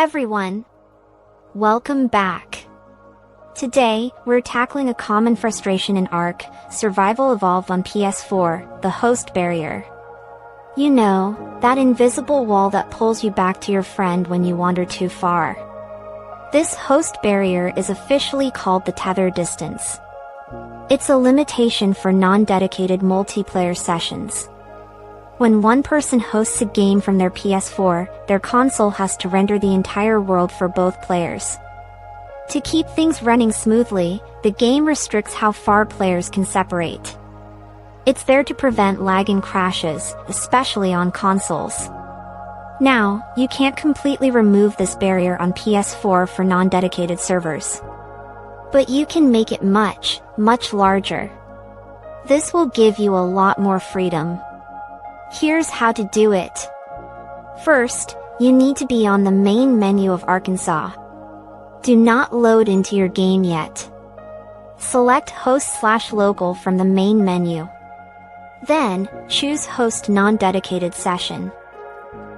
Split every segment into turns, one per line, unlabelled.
everyone! Welcome back! Today, we're tackling a common frustration in Ark, Survival Evolved on PS4, the host barrier. You know, that invisible wall that pulls you back to your friend when you wander too far. This host barrier is officially called the tether distance. It's a limitation for non-dedicated multiplayer sessions. When one person hosts a game from their PS4, their console has to render the entire world for both players. To keep things running smoothly, the game restricts how far players can separate. It's there to prevent lag and crashes, especially on consoles. Now, you can't completely remove this barrier on PS4 for non-dedicated servers. But you can make it much, much larger. This will give you a lot more freedom. Here's how to do it. First, you need to be on the main menu of Arkansas. Do not load into your game yet. Select Host/Local from the main menu. Then, choose Host Non-Dedicated Session.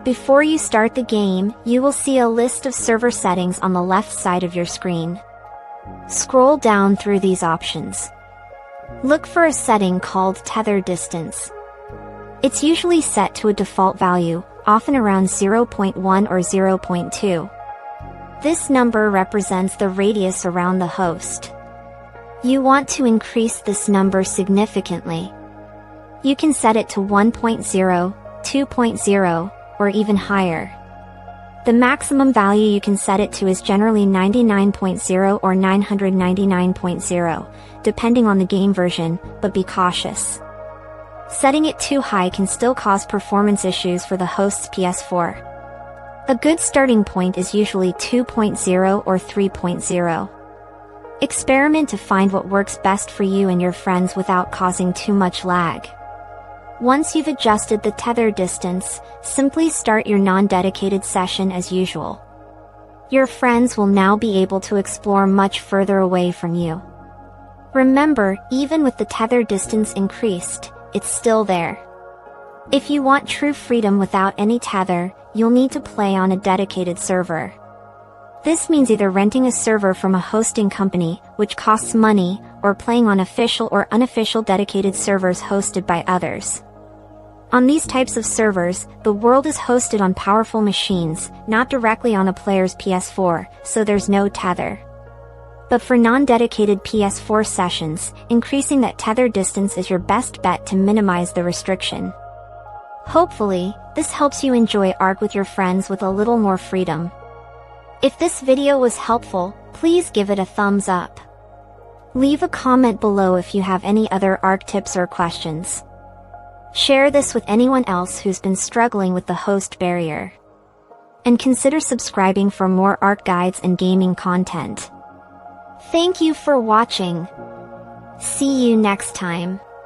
Before you start the game, you will see a list of server settings on the left side of your screen. Scroll down through these options. Look for a setting called Tether Distance. It's usually set to a default value, often around 0.1 or 0.2. This number represents the radius around the host. You want to increase this number significantly. You can set it to 1.0, 2.0, or even higher. The maximum value you can set it to is generally 99.0 or 999.0, depending on the game version, but be cautious. Setting it too high can still cause performance issues for the host's PS4. A good starting point is usually 2.0 or 3.0. Experiment to find what works best for you and your friends without causing too much lag. Once you've adjusted the tether distance, simply start your non-dedicated session as usual. Your friends will now be able to explore much further away from you. Remember, even with the tether distance increased, it's still there. If you want true freedom without any tether, you'll need to play on a dedicated server. This means either renting a server from a hosting company, which costs money, or playing on official or unofficial dedicated servers hosted by others. On these types of servers, the world is hosted on powerful machines, not directly on a player's PS4, so there's no tether. But for non-dedicated PS4 sessions, increasing that tether distance is your best bet to minimize the restriction. Hopefully, this helps you enjoy Ark with your friends with a little more freedom. If this video was helpful, please give it a thumbs up. Leave a comment below if you have any other Ark tips or questions. Share this with anyone else who's been struggling with the host barrier. And consider subscribing for more Ark guides and gaming content. Thank you for watching. See you next time.